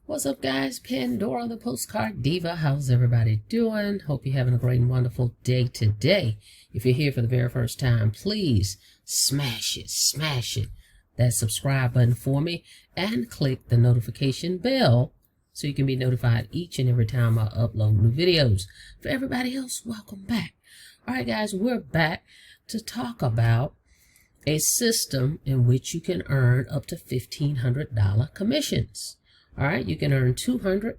What's up, guys? Pandora, the Postcard Diva. How's everybody doing? Hope you're having a great and wonderful day today. If you're here for the very first time, please smash that subscribe button for me and click the notification bell so you can be notified each and every time I upload new videos. For everybody else, welcome back. All right, guys, we're back to talk about a system in which you can earn up to $1,500 commissions. All right, you can earn $200,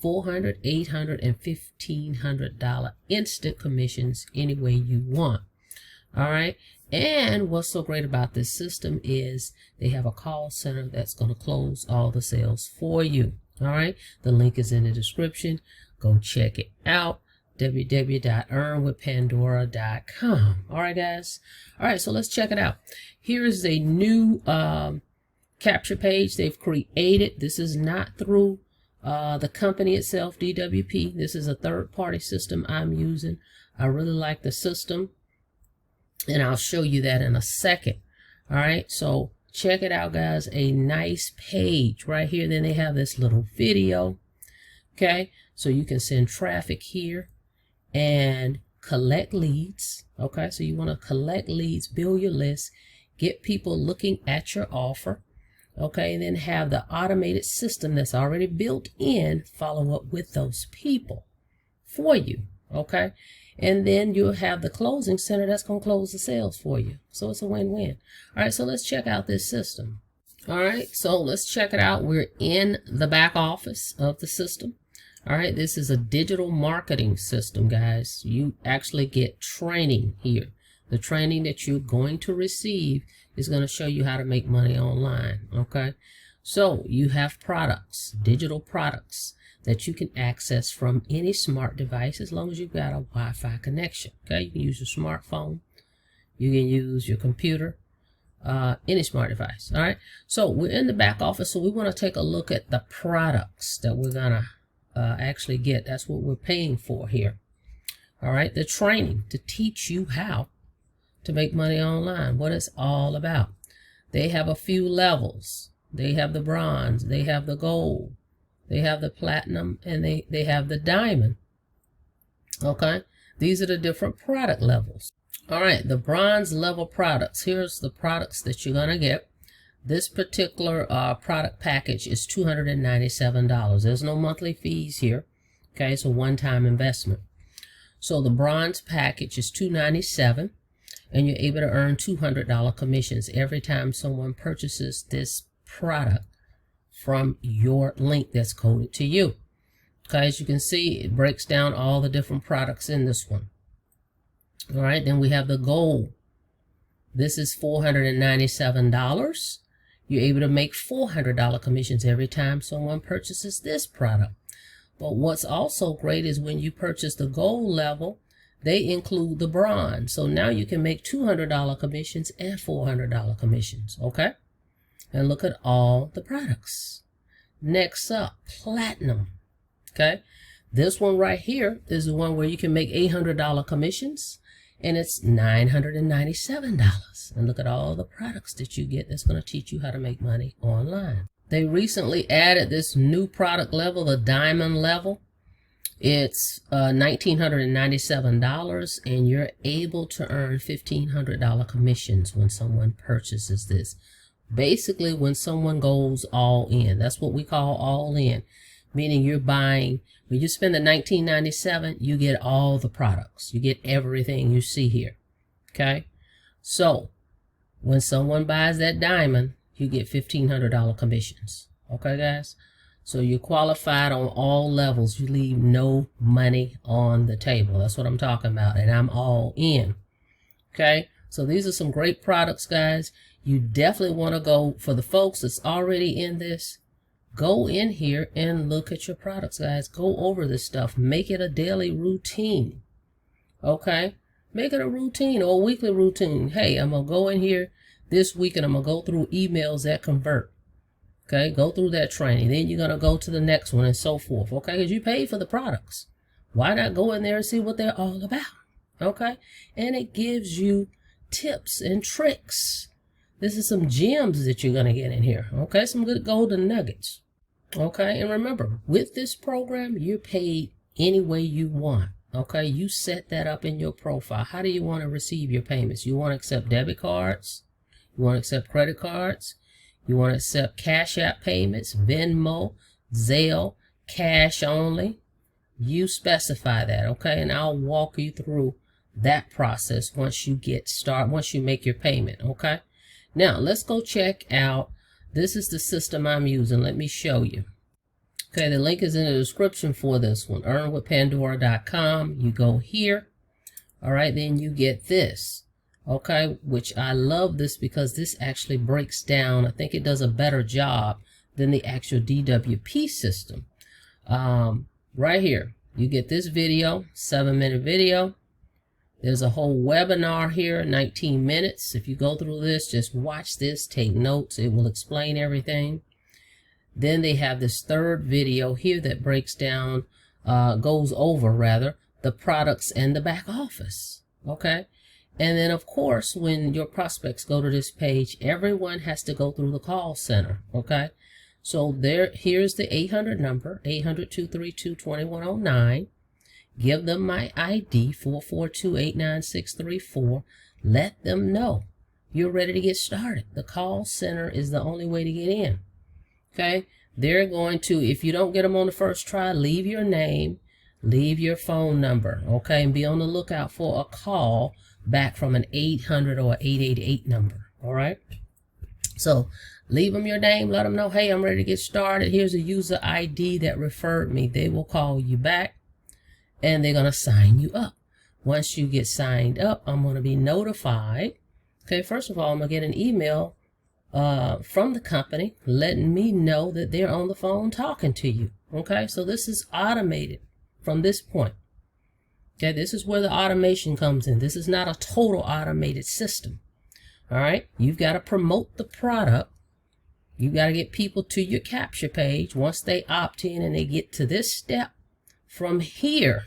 $400, $800, and $1,500 instant commissions any way you want. All right, and what's so great about this system is they have a call center that's going to close all the sales for you. All right, the link is in the description. Go check it out. www.earnwithpandora.com. All right, guys. All right, so let's check it out. Here is a new capture page they've created. This is not through the company itself, DWP. This is a third-party system I'm using. I really like the system, and I'll show you that in a second. All right, so check it out, guys. A nice page right here. Then they have this little video. Okay, so you can send traffic here and collect leads. Okay, so you want to collect leads, build your list, get people looking at your offer. Okay, and then have the automated system that's already built in follow up with those people for you. Okay, and then you'll have the closing center that's going to close the sales for you. So it's a win-win. All right, so let's check out this system. All right, so let's check it out. We're in the back office of the system. All right, this is a digital marketing system, guys. You actually get training here. The training that you're going to receive is going to show you how to make money online. Okay, so you have products, digital products that you can access from any smart device as long as you've got a Wi-Fi connection. Okay, you can use your smartphone, you can use your computer, any smart device. All right, so we're in the back office, so we want to take a look at the products that we're gonna actually get. That's what we're paying for here. All right, the training to teach you how to make money online, what it's all about. They have a few levels. They have the bronze, they have the gold, they have the platinum, and they have the diamond. Okay, these are the different product levels. All right, the bronze level products. Here's the products that you're gonna get. This particular product package is $297. There's no monthly fees here. Okay, it's a one-time investment. So the bronze package is $297. And you're able to earn $200 commissions every time someone purchases this product from your link that's coded to you. Okay, as you can see, it breaks down all the different products in this one. All right, then we have the gold. This is $497. You're able to make $400 commissions every time someone purchases this product. But what's also great is when you purchase the gold level, they include the bronze. So now you can make $200 commissions and $400 commissions. Okay, and look at all the products. Next up, platinum. Okay, this one right here is the one where you can make $800 commissions, and it's $997. And look at all the products that you get that's going to teach you how to make money online. They recently added this new product level, the diamond level. It's $1,997, and you're able to earn $1,500 commissions when someone purchases this. Basically, when someone goes all in, that's what we call all in, meaning you're buying. When you spend the $1,997, you get all the products. You get everything you see here. Okay, so when someone buys that diamond, you get $1,500 commissions. Okay, guys. So you're qualified on all levels. You leave no money on the table. That's what I'm talking about. And I'm all in. Okay. So these are some great products, guys. You definitely want to go, for the folks that's already in this, go in here and look at your products, guys. Go over this stuff. Make it a daily routine. Okay. Make it a routine or a weekly routine. Hey, I'm going to go in here this week and I'm going to go through emails that convert. Okay, go through that training. Then you're going to go to the next one and so forth. Okay, because you paid for the products. Why not go in there and see what they're all about? Okay, and it gives you tips and tricks. This is some gems that you're going to get in here. Okay, some good golden nuggets. Okay, and remember, with this program, you're paid any way you want. Okay, you set that up in your profile. How do you want to receive your payments? You want to accept debit cards? You want to accept credit cards? You want to accept Cash App payments, Venmo, Zelle, cash only? You specify that, okay? And I'll walk you through that process once you get started, once you make your payment, okay? Now, let's go check out. This is the system I'm using. Let me show you. Okay, the link is in the description for this one, earnwithpandora.com. You go here. All right, then you get this, okay, which I love this because this actually breaks down. I think it does a better job than the actual DWP system. Right here, you get this video, 7-minute video. There's a whole webinar here, 19 minutes. If you go through this, just watch this, take notes. It will explain everything. Then they have this third video here that breaks down, goes over rather, the products and the back office, okay? And then of course, when your prospects go to this page, everyone has to go through the call center, okay? So here's the 800 number, 800-232-2109. Give them my ID, 442-89634. Let them know you're ready to get started. The call center is the only way to get in. Okay, they're going to, if you don't get them on the first try, leave your name, leave your phone number, okay, and be on the lookout for a call back from an 800 or 888 number, all right? So leave them your name, let them know, hey, I'm ready to get started. Here's a user ID that referred me. They will call you back, and they're going to sign you up. Once you get signed up, I'm going to be notified. Okay, first of all, I'm going to get an email from the company letting me know that they're on the phone talking to you. Okay, so this is automated from this point. Okay, this is where the automation comes in. This is not a total automated system. All right, you've got to promote the product. You've got to get people to your capture page. Once they opt in and they get to this step, from here,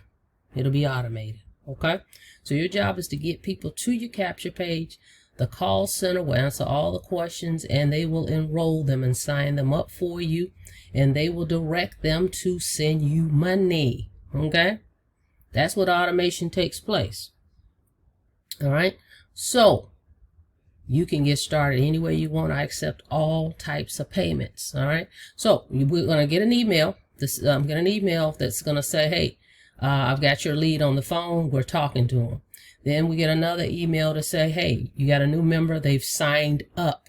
it'll be automated. Okay, so your job is to get people to your capture page. The call center will answer all the questions, and they will enroll them and sign them up for you, and they will direct them to send you money. Okay, that's what automation takes place. All right, so you can get started any way you want. I accept all types of payments. All right, so we're going to get an email. I'm getting an email that's going to say, hey, I've got your lead on the phone. We're talking to them. Then we get another email to say, hey, you got a new member. They've signed up.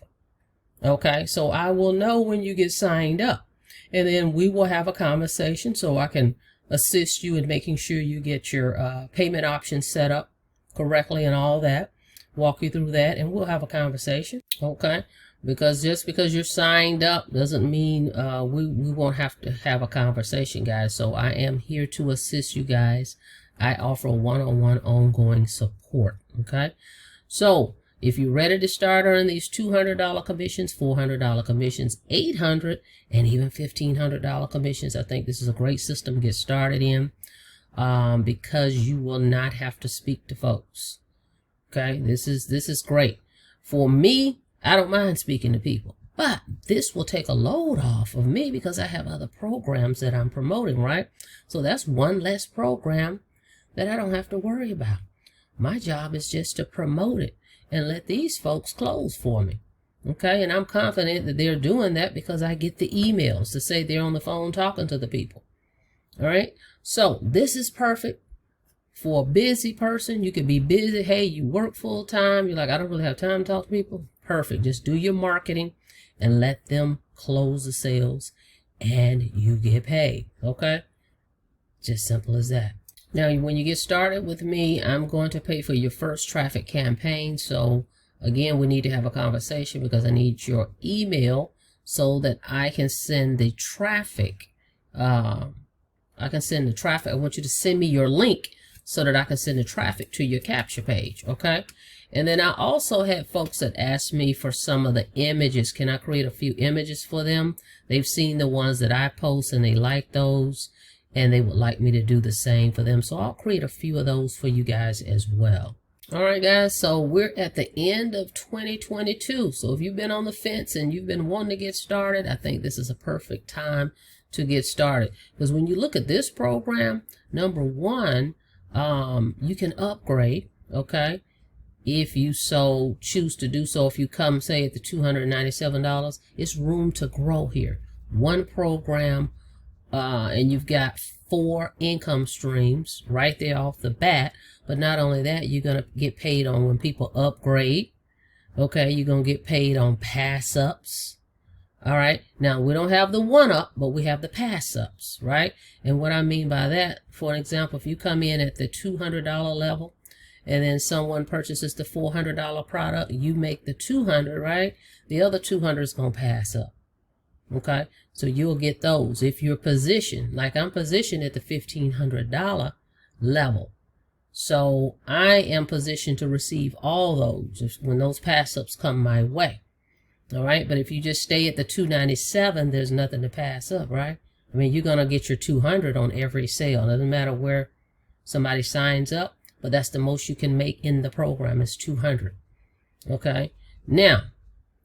Okay, so I will know when you get signed up. And then we will have a conversation so I can assist you in making sure you get your payment options set up correctly and all that. Walk you through that, and we'll have a conversation. Okay, because just because you're signed up doesn't mean we won't have to have a conversation, guys. So I am here to assist you guys. I offer one-on-one ongoing support. Okay, so if you're ready to start earning these $200 commissions, $400 commissions, $800 and even $1,500 commissions, I think this is a great system to get started in, because you will not have to speak to folks. Okay, this is great. For me, I don't mind speaking to people, but this will take a load off of me because I have other programs that I'm promoting, right? So that's one less program that I don't have to worry about. My job is just to promote it and let these folks close for me. Okay, and I'm confident that they're doing that because I get the emails to say they're on the phone talking to the people. All right, so this is perfect for a busy person. You could be busy. Hey, you work full time. You're like, I don't really have time to talk to people. Perfect. Just do your marketing and let them close the sales and you get paid. Okay, just simple as that. Now, when you get started with me, I'm going to pay for your first traffic campaign. So again, we need to have a conversation because I need your email so that I can send the traffic. I want you to send me your link so that I can send the traffic to your capture page. Okay. And then I also had folks that asked me for some of the images. Can I create a few images for them? They've seen the ones that I post and they like those, and they would like me to do the same for them. So I'll create a few of those for you guys as well. All right, guys, so we're at the end of 2022. So if you've been on the fence and you've been wanting to get started, I think this is a perfect time to get started. Because when you look at this program, number one, you can upgrade, okay? If you so choose to do so. If you come, say, at the $297, it's room to grow here. One program, and you've got 4 income streams right there off the bat. But not only that, you're going to get paid on when people upgrade. Okay, you're going to get paid on pass-ups. All right, now we don't have the one-up, but we have the pass-ups, right? And what I mean by that, for an example, if you come in at the $200 level, and then someone purchases the $400 product, you make the $200, right? The other $200 is going to pass up. Okay, so you'll get those if you're positioned, like I'm positioned at the $1,500 level. So I am positioned to receive all those when those pass-ups come my way. All right, but if you just stay at the $297, there's nothing to pass up, right? I mean, you're going to get your $200 on every sale. It doesn't matter where somebody signs up, but that's the most you can make in the program is $200. Okay, now,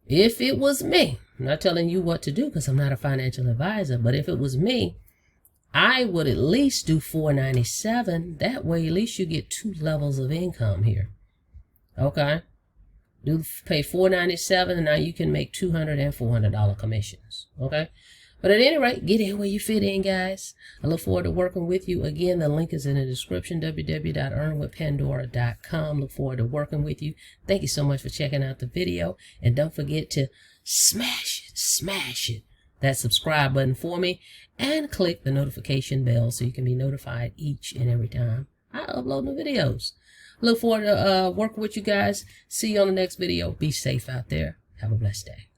if it was me, I'm not telling you what to do because I'm not a financial advisor, but if it was me, I would at least do $497. That way, at least you get 2 levels of income here. Okay, pay $497, and now you can make $200 and $400 commissions. Okay, but at any rate, get in where you fit in, guys. I look forward to working with you. Again, the link is in the description, www.earnwithpandora.com. Look forward to working with you. Thank you so much for checking out the video, and don't forget to smash that subscribe button for me, and click the notification bell so you can be notified each and every time I upload new videos. Look forward to working with you guys. See you on the next video. Be safe out there. Have a blessed day.